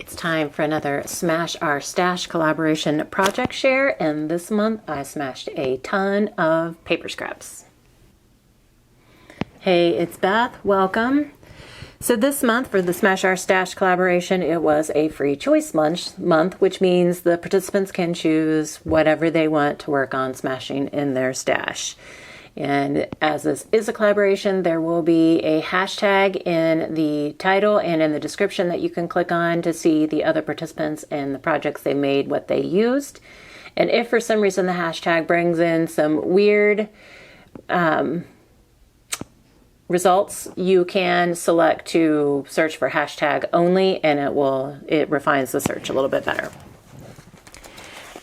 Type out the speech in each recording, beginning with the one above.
It's time for another Smash Our Stash collaboration project share, and this month I smashed a ton of paper scraps. Hey, it's Beth. Welcome. So this month for the Smash Our Stash collaboration, it was a free choice month, which means the participants can choose whatever they want to work on smashing in their stash. And as this is a collaboration, there will be a hashtag in the title and in the description that you can click on to see the other participants and the projects they made, what they used. And if for some reason the hashtag brings in some weird results, you can select to search for hashtag only, and it refines the search a little bit better.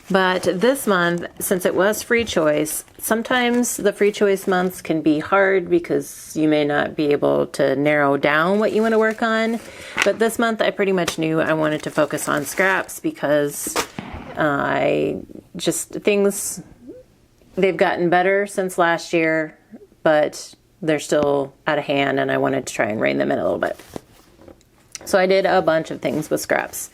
But this month, since it was free choice, sometimes the free choice months can be hard because you may not be able to narrow down what you want to work on. But this month I pretty much knew I wanted to focus on scraps because they've gotten better since last year, but they're still out of hand and I wanted to try and rein them in a little bit. So I did a bunch of things with scraps.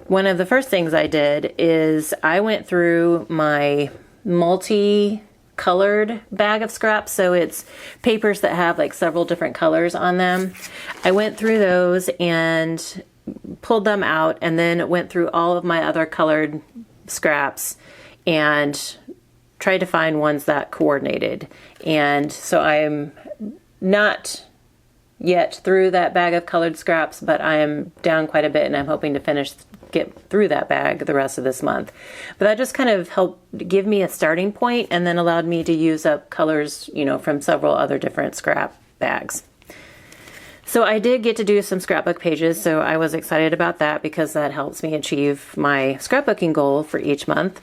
One of the first things I did is I went through my multi-colored bag of scraps. So it's papers that have like several different colors on them. I went through those and pulled them out and then went through all of my other colored scraps and tried to find ones that coordinated. And so I'm not yet through that bag of colored scraps, but I am down quite a bit and I'm hoping to get through that bag the rest of this month. But that just kind of helped give me a starting point and then allowed me to use up colors, from several other different scrap bags. So I did get to do some scrapbook pages, so I was excited about that because that helps me achieve my scrapbooking goal for each month.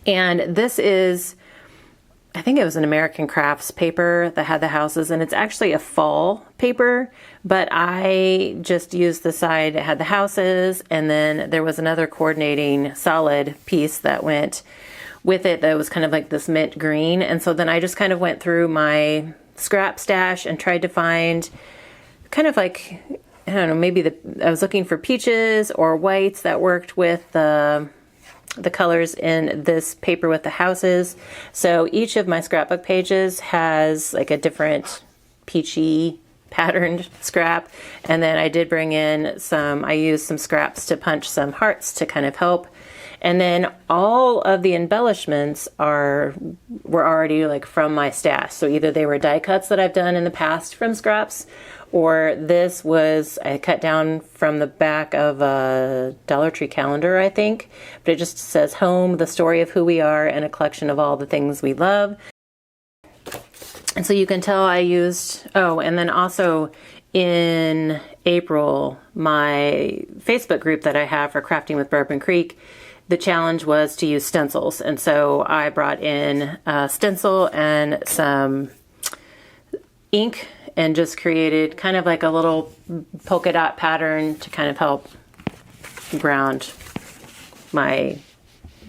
And this is, I think it was an American Crafts paper that had the houses, and it's actually a fall paper, but I just used the side that had the houses, and then there was another coordinating solid piece that went with it that was kind of like this mint green. And so then I just kind of went through my scrap stash and tried to find kind of like, I don't know, maybe I was looking for peaches or whites that worked with the colors in this paper with the houses. So each of my scrapbook pages has like a different peachy patterned scrap. And then I did bring in I used some scraps to punch some hearts to kind of help. And then all of the embellishments were already like from my stash. So either they were die cuts that I've done in the past from scraps, or this was I cut down from the back of a Dollar Tree calendar, I think. But it just says home, the story of who we are, and a collection of all the things we love. And so you can tell I used, and then also in April, my Facebook group that I have for Crafting with Bourbon Creek, the challenge was to use stencils. And so I brought in a stencil and some ink and just created kind of like a little polka dot pattern to kind of help ground my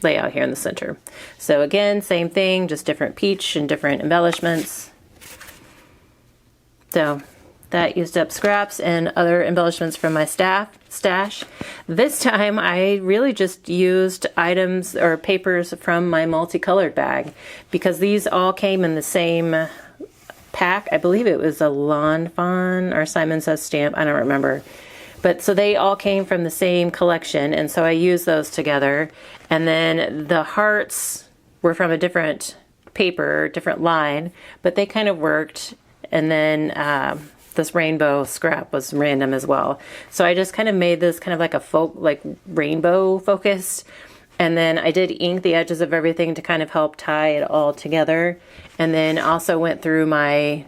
layout here in the center. So again, same thing, just different peach and different embellishments. So that used up scraps and other embellishments from my stash. This time I really just used items or papers from my multicolored bag because these all came in the same pack. I believe it was a Lawn Fawn or Simon Says stamp. I don't remember. But so they all came from the same collection, and so I used those together. And then the hearts were from a different paper, different line, but they kind of worked. And then this rainbow scrap was random as well. So I just kind of made this kind of like a rainbow focused. And then I did ink the edges of everything to kind of help tie it all together. And then also went through my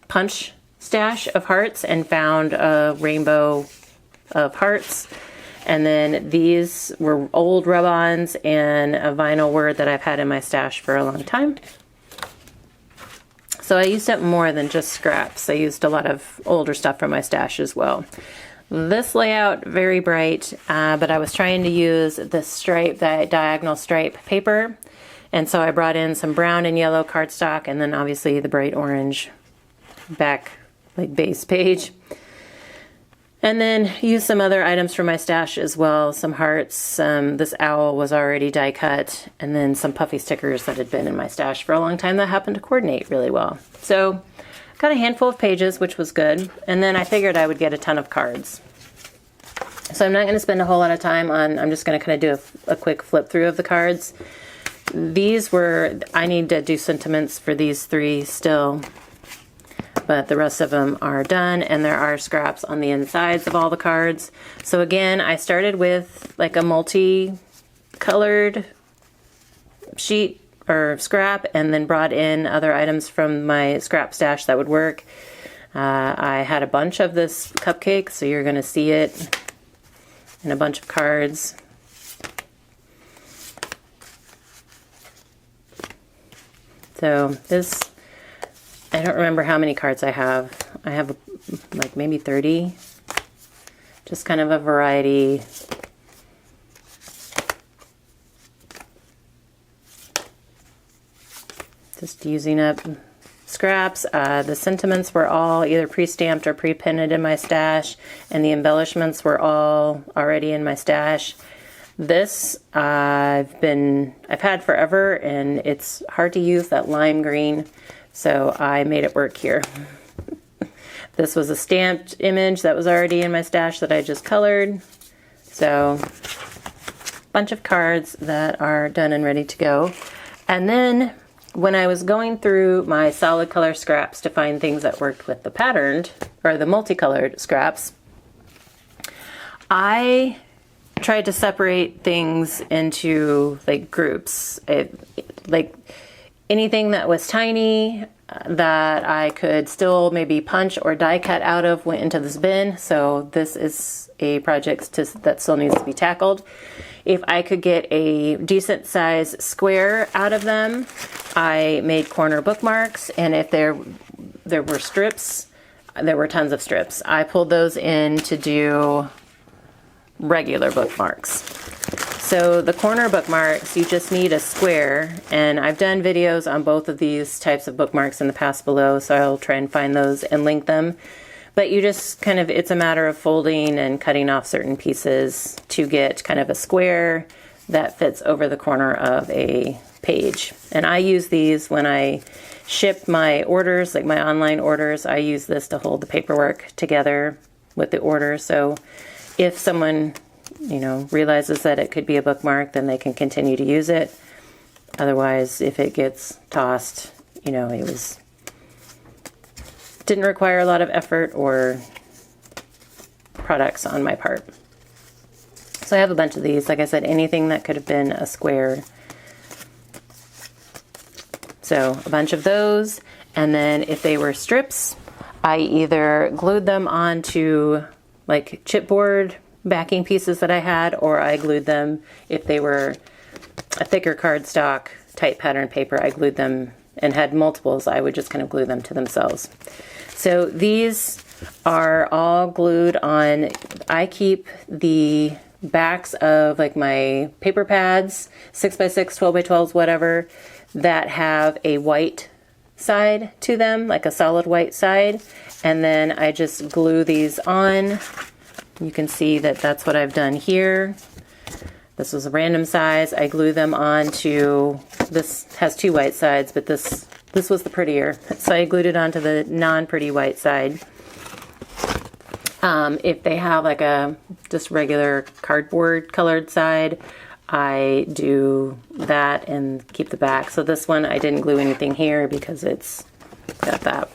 punch stash of hearts and found a rainbow of hearts. And then these were old rub-ons and a vinyl word that I've had in my stash for a long time. So I used up more than just scraps. I used a lot of older stuff from my stash as well. This layout, very bright, but I was trying to use that diagonal stripe paper. And so I brought in some brown and yellow cardstock and then obviously the bright orange back, like base page. And then use some other items from my stash as well. Some hearts, this owl was already die cut, and then some puffy stickers that had been in my stash for a long time that happened to coordinate really well. So got a handful of pages, which was good. And then I figured I would get a ton of cards. So I'm not going to spend a whole lot of time on, I'm just going to kind of do a quick flip through of the cards. These were, I need to do sentiments for these 3 still, but the rest of them are done, and there are scraps on the insides of all the cards. So again, I started with like a multi-colored sheet or scrap, and then brought in other items from my scrap stash that would work. I had a bunch of this cupcake, so you're going to see it in a bunch of cards. So this, I don't remember how many cards I have. I have like maybe 30. Just kind of a variety. Just using up scraps. The sentiments were all either pre-stamped or pre-pinned in my stash, and the embellishments were all already in my stash. This I've had forever, and it's hard to use, that lime green, so I made it work here. This was a stamped image that was already in my stash that I just colored. So bunch of cards that are done and ready to go. And then when I was going through my solid color scraps to find things that worked with the patterned or the multicolored scraps, I tried to separate things into like groups. Like anything that was tiny that I could still maybe punch or die cut out of went into this bin. So this is a project that still needs to be tackled. If I could get a decent size square out of them, I made corner bookmarks, and if there were strips, there were tons of strips. I pulled those in to do regular bookmarks. So the corner bookmarks, you just need a square, and I've done videos on both of these types of bookmarks in the past below, so I'll try and find those and link them. But you just kind of, it's a matter of folding and cutting off certain pieces to get kind of a square that fits over the corner of a page. And I use these when I ship my orders, like my online orders. I use this to hold the paperwork together with the order. So if someone, you know, realizes that it could be a bookmark, then they can continue to use it. Otherwise, if it gets tossed, you know, didn't require a lot of effort or products on my part. So I have a bunch of these. Like I said, anything that could have been a square. So a bunch of those. And then if they were strips, I either glued them onto like chipboard backing pieces that I had, or I glued them, if they were a thicker cardstock type pattern paper, I glued them, and had multiples, I would just kind of glue them to themselves. So these are all glued on. I keep the backs of like my paper pads, 6x6, 12x12s, whatever, that have a white side to them, like a solid white side. And then I just glue these on. You can see that that's what I've done here. This was a random size. I glue them onto, this has two white sides, but this was the prettier. So I glued it onto the non-pretty white side. If they have like a just regular cardboard colored side, I do that and keep the back. So this one, I didn't glue anything here because it's got that.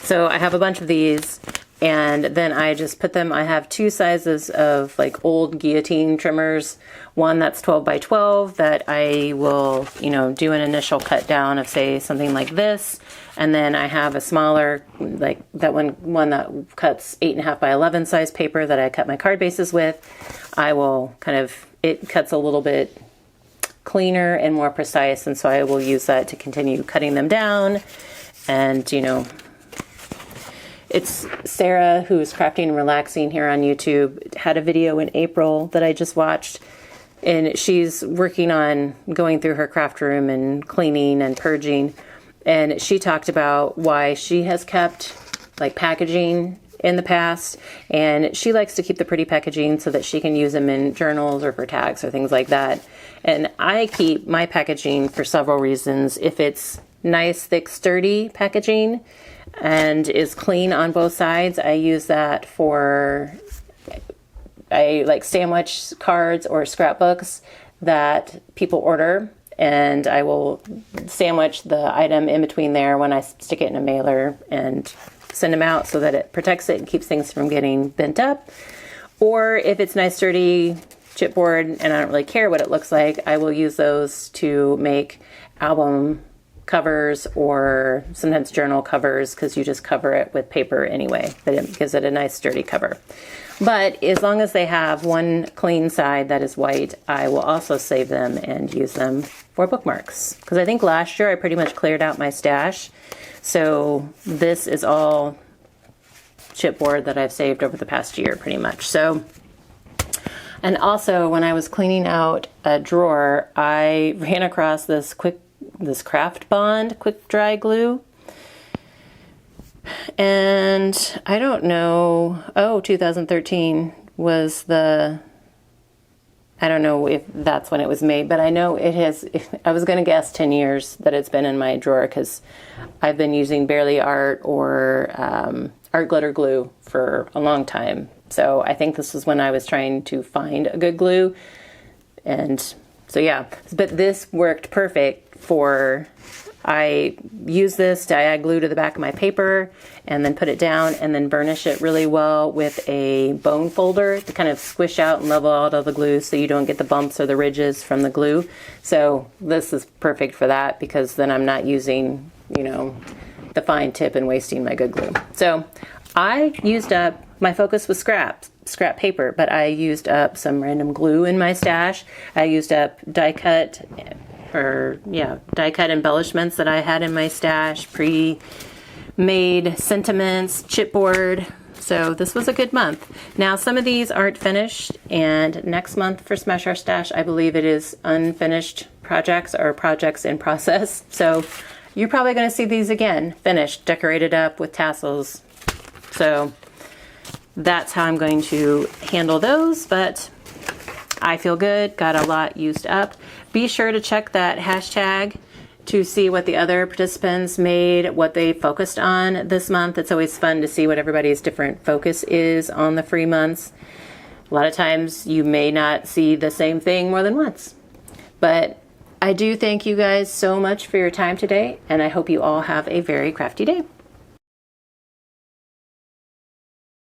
So I have a bunch of these, and then I just put them, I have two sizes of like old guillotine trimmers. One that's 12x12 that I will, you know, do an initial cut down of, say, something like this. And then I have a smaller, like that one that cuts 8.5x11 size paper that I cut my card bases with. I will kind of, it cuts a little bit cleaner and more precise, and so I will use that to continue cutting them down. And, you know, it's Sarah, who's Crafting and Relaxing here on YouTube, had a video in April that I just watched, and she's working on going through her craft room and cleaning and purging, and she talked about why she has kept like packaging in the past, and she likes to keep the pretty packaging so that she can use them in journals or for tags or things like that. And I keep my packaging for several reasons. If it's nice, thick, sturdy packaging and is clean on both sides, I use that for, I like sandwich cards or scrapbooks that people order, and I will sandwich the item in between there when I stick it in a mailer and send them out so that it protects it and keeps things from getting bent up. Or if it's nice, sturdy chipboard and I don't really care what it looks like, I will use those to make album covers or sometimes journal covers, because you just cover it with paper anyway, but it gives it a nice sturdy cover. But as long as they have one clean side that is white, I will also save them and use them for bookmarks. Because I think last year I pretty much cleared out my stash. So this is all chipboard that I've saved over the past year pretty much. So, and also when I was cleaning out a drawer, I ran across this Craft Bond quick dry glue. And I don't know, 2013 was I don't know if that's when it was made, but I know it has, I was going to guess 10 years that it's been in my drawer, because I've been using Barely Art or Art Glitter Glue for a long time. So I think this was when I was trying to find a good glue. And so yeah, but this worked perfect for, I use this to add glue to the back of my paper and then put it down and then burnish it really well with a bone folder to kind of squish out and level out all the glue so you don't get the bumps or the ridges from the glue. So this is perfect for that, because then I'm not using, you know, the fine tip and wasting my good glue. So I used up, my focus was scrap paper, but I used up some random glue in my stash. I used up die cut embellishments that I had in my stash, pre-made sentiments, chipboard. So this was a good month. Now some of these aren't finished, and next month for Smash Our Stash, I believe it is unfinished projects or projects in process. So you're probably going to see these again, finished, decorated up with tassels. So that's how I'm going to handle those, but I feel good, got a lot used up. Be sure to check that hashtag to see what the other participants made, what they focused on this month. It's always fun to see what everybody's different focus is on the free months. A lot of times you may not see the same thing more than once. But I do thank you guys so much for your time today, and I hope you all have a very crafty day.